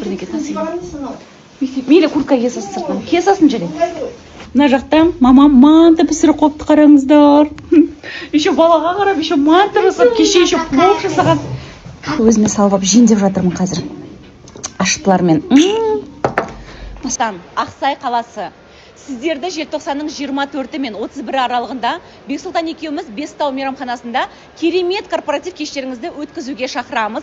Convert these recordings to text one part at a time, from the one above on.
бірдеңке тасиын. Мейлі куртка кие салсын сыртынан. Кие салсын жарайды. Мына жақта мамам манты пісіріп қойыпты, қараңыздар. Еще балаға қарап, еще манты жасап, кеше еще плов жасаған. Өзіме салып алып жейін деп жатырмын қазір. Ашытылармен. Ақсай қаласы. Сіздерді желтоқсанның 24 мен 31 аралығында Бексұлтан екеуміз Бестау мейрамханасында керемет корпоратив кештеріңізді өткізуге шақырамыз.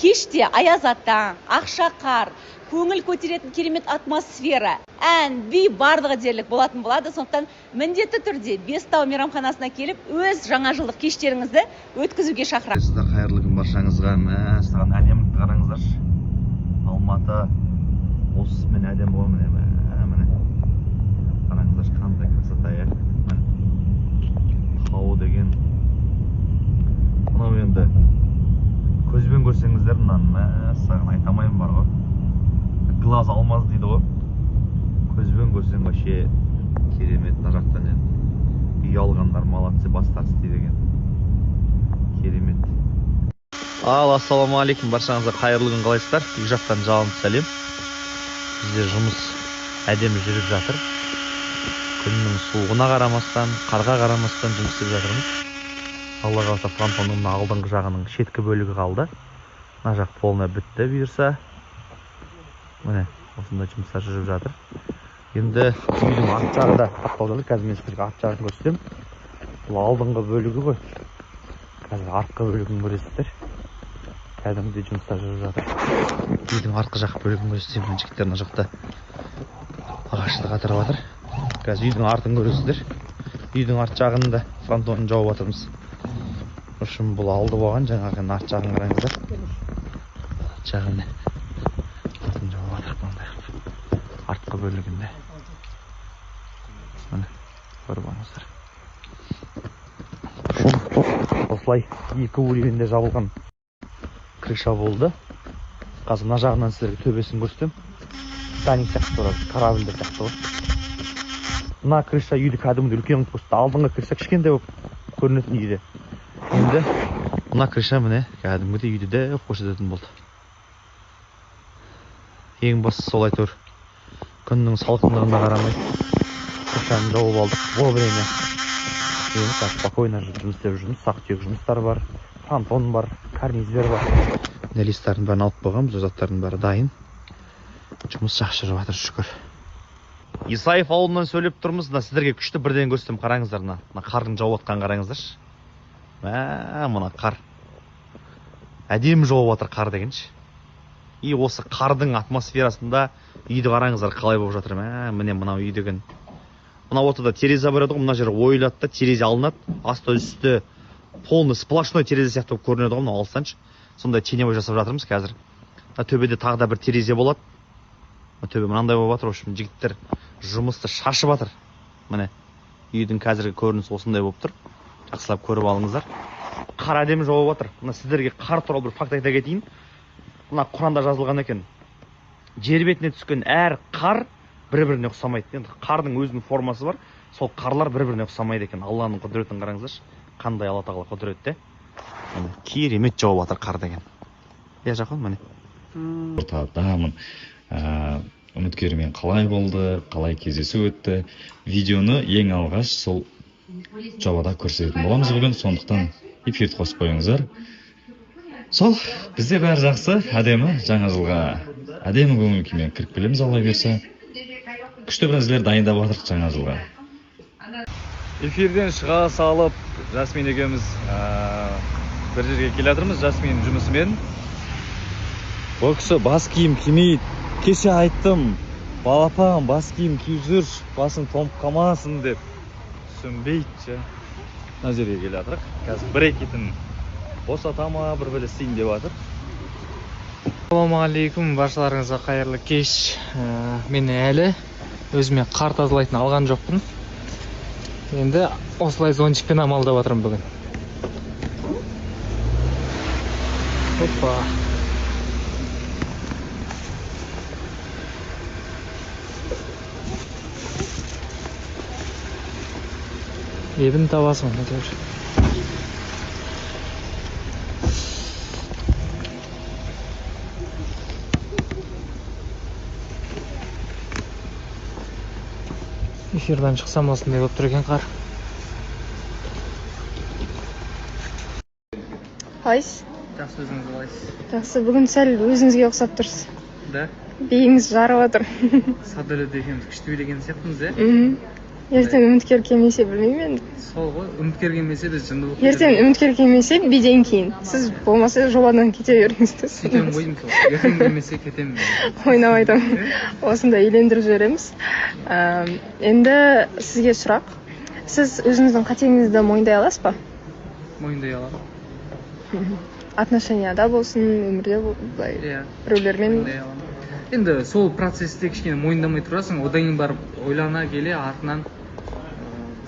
Кеште аяз ата, ақша қар, көңіл көтеретін керемет атмосфера, ән, би барлығы дерлік болатын болады. Сондықтан міндетті түрде Бестау мейрамханасына келіп, өз жаңа жылдық кештеріңізді өткізуге шақырамыз. Сізді қайырлы күн баршаңызға. Саған әдемі қараңыздаршы. Алматы осымен әдем ғой, міне қараңыздаршы, қандай красота, иә. Тау деген. Мынау енді көзбен көрсеңіздер, мынаны саған айтамайым бар ғой. Глаз алмаз дейді ғой. Көзбен көрсең вообще керемет. Мына жақтан енді үй алғандар молодцы, бастар істейді екен. Керемет. Ассалаумағалейкум, баршаңызға қайырлы күн, қалайсыздар? Екі жақтан жалынды сәлем. Бізде жұмыс әдемі жүріп жатыр. Күннің суығына қарамастан, қарға қарамастан жұмыс істеп жатырмыз. Алла қаласа фронтонның алдыңғы жағының шеткі бөлігі қалды. Мына жақ полная бітті бұйырса. Міне, осында жұмыстар жүріп жатыр. Енді үйдің арт жағы да ақтауда. Қазір мен сіздерге арт жағын көрсетем. Бұл алдыңғы бөлігі ғой. Қазір артқы бөлігін көресіздер. Кәдімгідей жұмыстар жүріп жатыр. Үйдің артқы жақ бөлігін көрсетем. Жігіттер мына жақта ағашты қатырып жатыр. Қазір үйдің артын көресіздер. Үйдің арт жағында фронтонын жауып жатырмыз. Үшін бұл алды болған, жаңағы арт жағын қараңыздар. Жағын артын жауып жатыр. Артқы бөлігінде. Міне, көріп алыңыздар. Осылай екі уровеньде жабылған крыша болды. Қазір мына жағынан сіздерге төбесін көрсетем. Титаник сияқты тұрады, корабльдер сияқты ғой. Мына крыша үйді кәдімгі үлкен көрсетті. Алдыңғы крыша кішкентай болып көрінетін үйде. Енді мына крыша міне кәдімгідей үйді де көрсететін болды. Ең бастысы сол әйтеуір күннің салқындығына қарамай крышаны жауып алдық. Бұл время енді спокойно жұмыс істеп жүрміз. Сақ-түйек жұмыстар бар, фронтон бар, карнизлер бар. Листтардың бәрін алып қойғанбыз, заттардың бәрі дайын. Жұмыс жақсы жүріп жатыр, шүкір. Исаев ауылынан сөйлеп тұрмыз. Сіздерге күшті бірден көрсетем, қараңыздар. Мына қардың жауып жатқанын қараңыздаршы. Мына қар. Әдемі жауып жатыр қар дегенші. И осы қардың атмосферасында үйді қараңыздар қалай болып жатыр. Міне мынау үй деген. Мына ортада терезе бар еді ғой, мына жер ойылады да, терезе алынады. Асты үсті полный сплошной терезе сияқты көрінеді ғой, мына алыстаншы. Сондай теневой жасап жатырмыз қазір. Төбеде тағы да бір терезе болады. Төбе мынандай болып жатыр. Общем, жігіттер жұмысты шашып жатыр. Міне үйдің қазіргі көрінісі осындай болып тұр. Жақсылап көріп алыңыздар. Қар әдемі жауып жатыр. Мына сіздерге қар туралы бір факт айта кетейін. Мына Құранда жазылған екен. Жер бетіне түскен әр қар бір-біріне ұқсамайды. Енді қардың өзінің формасы бар. Сол қарлар бір-біріне ұқсамайды екен. Алланың құдіретін қараңыздаршы. Қандай Алла тағала құдіретті. Керемет жауып жатыр қар деген. Я жақын міне. Ортадамын. Үміткермен қалай болды, қалай кездесу өтті. Видеоны ең алғаш сол жобада көрсететін боламыз бүгін. Сондықтан эфирді қосып қойыңыздар. Сол, бізде бәрі жақсы, әдемі, жаңа жылға әдемі көңіл күймен кіріп келеміз, Алла берсе. Күшті бірәзілер дайындап жатырық жаңа жылға. Эфирден шыға салып, Жасмин екеуміз бір жерге келе жатырмыз, Жасмин жұмысымен. Бұл кісі бас киім кимейді. Кеше айттым, балапан бас киім киіп жүр, басың томып қалмасын деп. Түсінбейді. Мына жерге келе жатырық. Қазір бір екетін босатама бір бөле істейін деп жатыр. Ассалаумағалейкум, баршаларыңызға қайырлы кеш. Мен әлі өзіме қар тазалайтын алған жоқпын. Енді осылай зонтикпен амалдап жатырмын бүгін. Опа. Ебін табасың, әйтеуір. эфирдан шықсам осындай болып тұр екен қар. Қалайсыз? Жақсы, өзіңіз қалайсыз? Жақсы, бүгін сәл өзіңізге ұқсап тұрсыз. Да? Биіңіз жарып отыр. Садөлөт екеуміз күшті билеген сияқтымыз, иә? Ертең үміткер келмесе білмеймін енді. Сол ғой, үміткер келмесе біз жынды болып Ертең үміткер келмесе биден кейін. Сіз болмаса жобадан кете беріңіз. сөйтемін ғой деймін сол. Ертең келмесе кетемін. Ойнап айтамын. Осында үйлендіріп жібереміз. Енді сізге сұрақ. Сіз өзіңіздің қатеңізді мойындай аласыз ба? Мойындай аламын. Отношенияда болсын, өмірде былай Иә. біреулермен. Мойындай аламын. Енді сол процессте кішкене мойындамай тұрасың, одан кейін барып ойлана келе артынан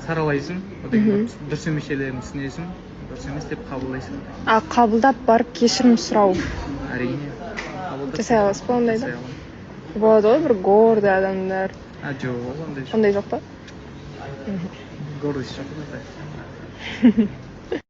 саралайсың, одан кейін барып дұрыс емес жерлерін түсінесің, дұрыс емес деп қабылдайсың. А қабылдап барып кешірім сұрау Әрине. Қабылдап жасай аласыз ба ондайды? жасай аламын. Болады ғой бір гордый адамдар. Жоқ, ондай жоқ. Ондай жоқ па? Гордость жоқ ондай.